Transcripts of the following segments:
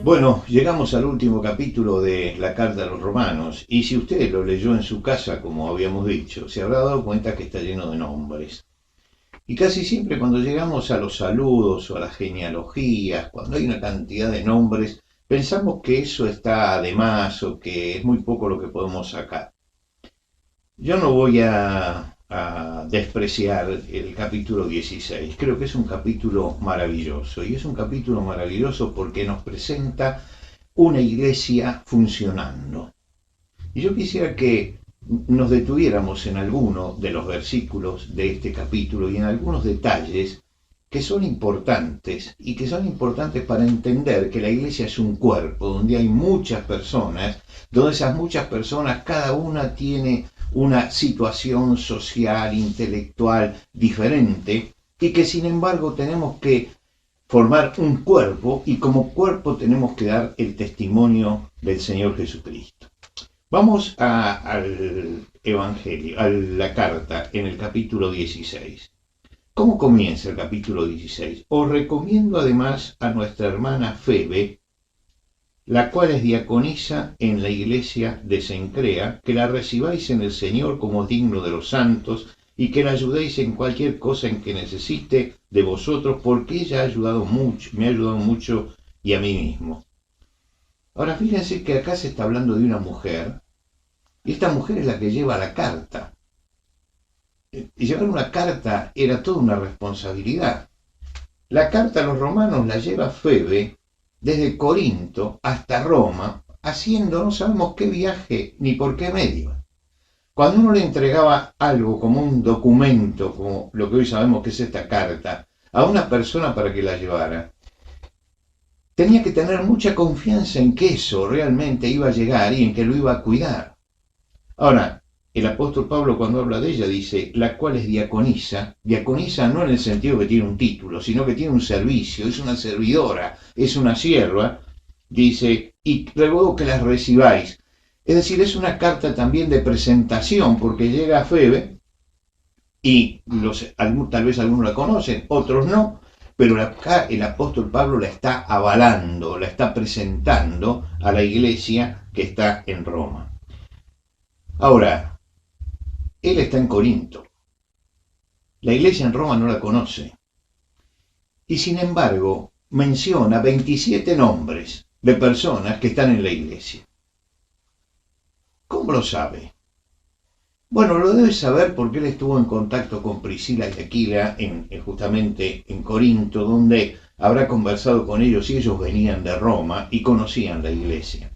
Bueno, llegamos al último capítulo de la Carta a los Romanos, y si usted lo leyó en su casa, como habíamos dicho, se habrá dado cuenta que está lleno de nombres. Y casi siempre cuando llegamos a los saludos o a las genealogías, cuando hay una cantidad de nombres, pensamos que eso está de más o que es muy poco lo que podemos sacar. Yo no voy a despreciar el capítulo 16. Creo que es un capítulo maravilloso. Y es un capítulo maravilloso porque nos presenta una iglesia funcionando. Y yo quisiera que nos detuviéramos en alguno de los versículos de este capítulo y en algunos detalles que son importantes y que son importantes para entender que la iglesia es un cuerpo donde hay muchas personas, donde esas muchas personas cada una tiene una situación social, intelectual diferente y que sin embargo tenemos que formar un cuerpo y como cuerpo tenemos que dar el testimonio del Señor Jesucristo. Vamos al Evangelio, a la carta en el capítulo 16. ¿Cómo comienza el capítulo 16? Os recomiendo además a nuestra hermana Febe, la cual es diaconisa en la iglesia de Cencrea, que la recibáis en el Señor como digno de los santos y que la ayudéis en cualquier cosa en que necesite de vosotros, porque ella ha ayudado mucho, me ha ayudado mucho y a mí mismo. Ahora fíjense que acá se está hablando de una mujer, y esta mujer es la que lleva la carta. Y llevar una carta era toda una responsabilidad. La carta a los romanos la lleva Febe desde Corinto hasta Roma, haciendo no sabemos qué viaje ni por qué medio. Cuando uno le entregaba algo como un documento, como lo que hoy sabemos que es esta carta, a una persona para que la llevara, tenía que tener mucha confianza en que eso realmente iba a llegar y en que lo iba a cuidar. Ahora, el apóstol Pablo cuando habla de ella dice, la cual es diaconisa no en el sentido que tiene un título, sino que tiene un servicio, es una servidora, es una sierva, dice, y luego que las recibáis. Es decir, es una carta también de presentación, porque llega a Febe, y tal vez algunos la conocen, otros no, pero acá el apóstol Pablo la está avalando, la está presentando a la iglesia que está en Roma. Ahora, él está en Corinto. La iglesia en Roma no la conoce. Y sin embargo, menciona 27 nombres de personas que están en la iglesia. ¿Cómo lo sabe? Bueno, lo debe saber porque él estuvo en contacto con Priscila y Aquila justamente en Corinto, donde habrá conversado con ellos y ellos venían de Roma y conocían la iglesia.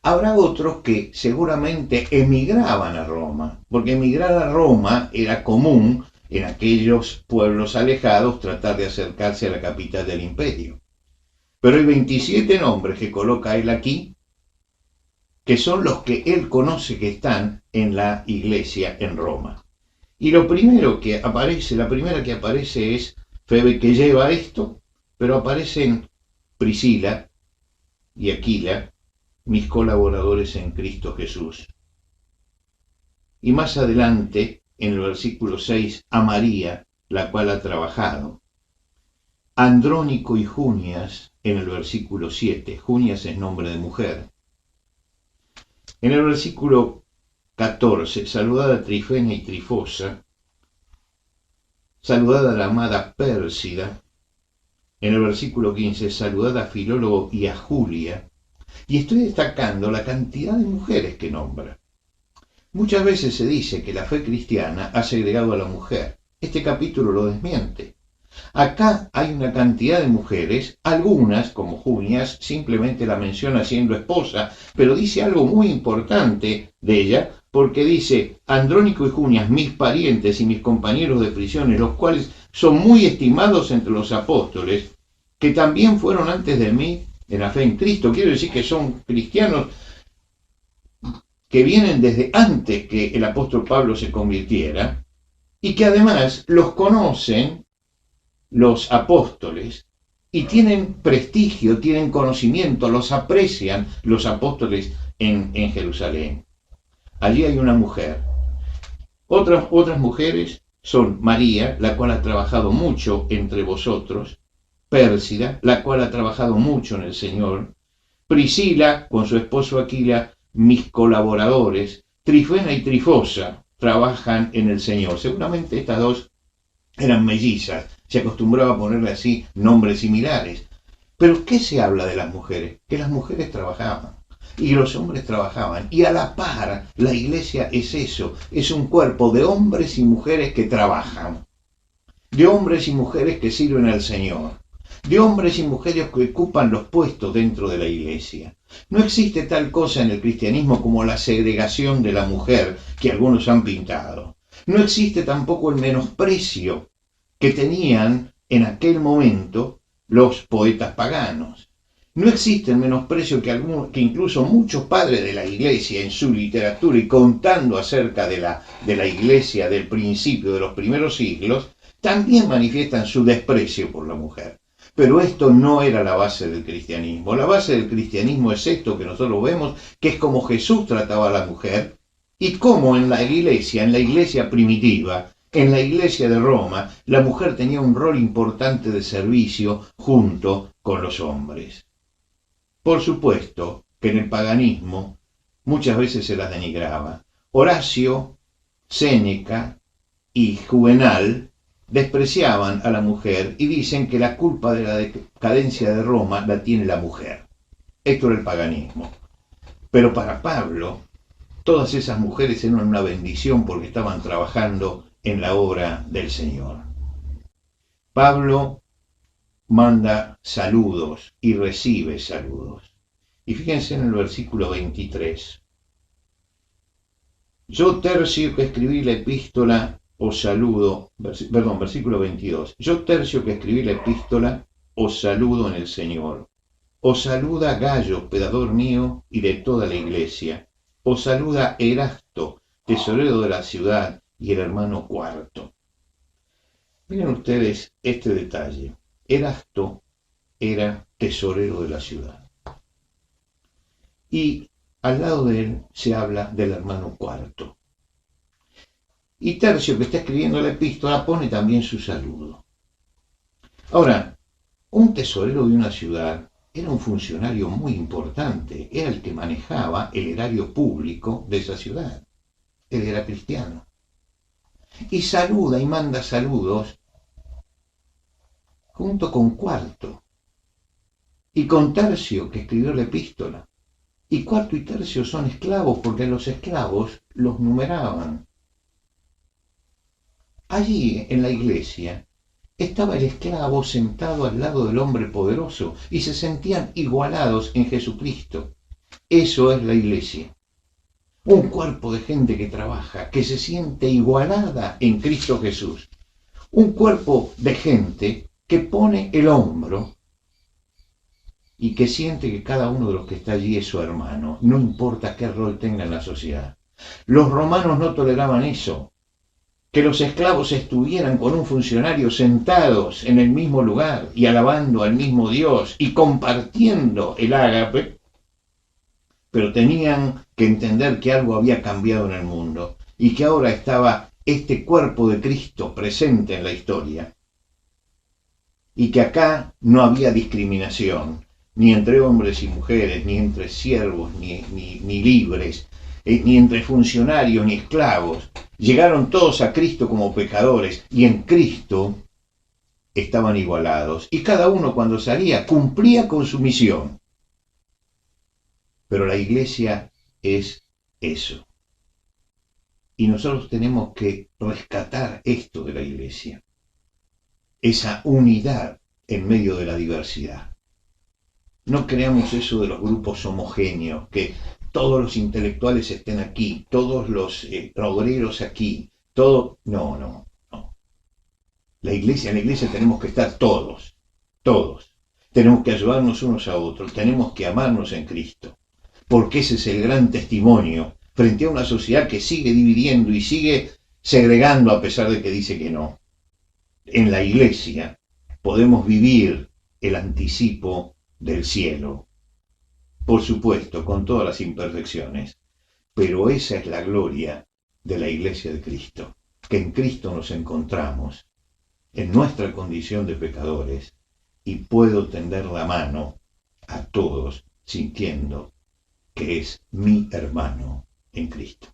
Habrá otros que seguramente emigraban a Roma, porque emigrar a Roma era común en aquellos pueblos alejados tratar de acercarse a la capital del imperio. Pero hay 27 nombres que coloca él aquí, que son los que él conoce que están en la iglesia en Roma. Y lo primero que aparece, la primera que aparece es Febe, que lleva esto, pero aparecen Priscila y Aquila, mis colaboradores en Cristo Jesús. Y más adelante, en el versículo 6, a María, la cual ha trabajado. Andrónico y Junias, en el versículo 7, Junias es nombre de mujer. En el versículo 14, saludad a Trifena y Trifosa, saludad a la amada Pérsida. En el versículo 15, saludad a Filólogo y a Julia. Y estoy destacando la cantidad de mujeres que nombra. Muchas veces se dice que la fe cristiana ha segregado a la mujer. Este capítulo lo desmiente. Acá hay una cantidad de mujeres, algunas, como Junias, simplemente la menciona siendo esposa, pero dice algo muy importante de ella, porque dice, Andrónico y Junias, mis parientes y mis compañeros de prisiones, los cuales son muy estimados entre los apóstoles, que también fueron antes de mí en la fe en Cristo. Quiero decir que son cristianos que vienen desde antes que el apóstol Pablo se convirtiera y que además los conocen los apóstoles y tienen prestigio, tienen conocimiento, los aprecian los apóstoles en Jerusalén. Allí hay una mujer. Otras mujeres son María, la cual ha trabajado mucho entre vosotros, Pérsida, la cual ha trabajado mucho en el Señor, Priscila con su esposo Aquila, mis colaboradores. Trifena y Trifosa trabajan en el Señor. Seguramente estas dos eran mellizas, se acostumbraba a ponerle así nombres similares. Pero ¿qué se habla de las mujeres? Que las mujeres trabajaban y los hombres trabajaban. Y a la par, la iglesia es eso, es un cuerpo de hombres y mujeres que trabajan, de hombres y mujeres que sirven al Señor, de hombres y mujeres que ocupan los puestos dentro de la iglesia. No existe tal cosa en el cristianismo como la segregación de la mujer que algunos han pintado. No existe tampoco el menosprecio que tenían en aquel momento los poetas paganos. No existe el menosprecio que incluso muchos padres de la iglesia en su literatura y contando acerca de la iglesia del principio de los primeros siglos, también manifiestan su desprecio por la mujer. Pero esto no era la base del cristianismo. La base del cristianismo es esto que nosotros vemos, que es como Jesús trataba a la mujer y cómo en la iglesia primitiva, en la iglesia de Roma, la mujer tenía un rol importante de servicio junto con los hombres. Por supuesto que en el paganismo muchas veces se las denigraba. Horacio, Séneca y Juvenal despreciaban a la mujer y dicen que la culpa de la decadencia de Roma la tiene la mujer. Esto era el paganismo. Pero para Pablo, todas esas mujeres eran una bendición porque estaban trabajando en la obra del Señor. Pablo manda saludos y recibe saludos. Y fíjense en el versículo 23. Yo, Tercio, que escribí la epístola, os saludo, versículo 22. Yo, Tercio, que escribí la epístola, os saludo en el Señor. Os saluda Gayo, hospedador mío, y de toda la iglesia. Os saluda Erasto, tesorero de la ciudad, y el hermano Cuarto. Miren ustedes este detalle. Erasto era tesorero de la ciudad. Y al lado de él se habla del hermano Cuarto. Y Tercio, que está escribiendo la epístola, pone también su saludo. Ahora, un tesorero de una ciudad era un funcionario muy importante, era el que manejaba el erario público de esa ciudad. Él era cristiano. Y saluda y manda saludos junto con Cuarto y con Tercio, que escribió la epístola. Y Cuarto y Tercio son esclavos porque los esclavos los numeraban. Allí en la iglesia estaba el esclavo sentado al lado del hombre poderoso y se sentían igualados en Jesucristo. Eso es la iglesia. Un cuerpo de gente que trabaja, que se siente igualada en Cristo Jesús. Un cuerpo de gente que pone el hombro y que siente que cada uno de los que está allí es su hermano, no importa qué rol tenga en la sociedad. Los romanos no toleraban eso, que los esclavos estuvieran con un funcionario sentados en el mismo lugar y alabando al mismo Dios y compartiendo el ágape, pero tenían que entender que algo había cambiado en el mundo y que ahora estaba este cuerpo de Cristo presente en la historia y que acá no había discriminación, ni entre hombres y mujeres, ni entre siervos, ni libres, ni entre funcionarios, ni esclavos. Llegaron todos a Cristo como pecadores y en Cristo estaban igualados. Y cada uno cuando salía cumplía con su misión. Pero la iglesia es eso. Y nosotros tenemos que rescatar esto de la iglesia. Esa unidad en medio de la diversidad. No creamos eso de los grupos homogéneos, que todos los intelectuales estén aquí, todos los obreros aquí, todo. No. En la iglesia tenemos que estar todos. Tenemos que ayudarnos unos a otros, tenemos que amarnos en Cristo, porque ese es el gran testimonio frente a una sociedad que sigue dividiendo y sigue segregando a pesar de que dice que no. En la iglesia podemos vivir el anticipo del cielo, por supuesto, con todas las imperfecciones, pero esa es la gloria de la iglesia de Cristo, que en Cristo nos encontramos, en nuestra condición de pecadores, y puedo tender la mano a todos sintiendo que es mi hermano en Cristo.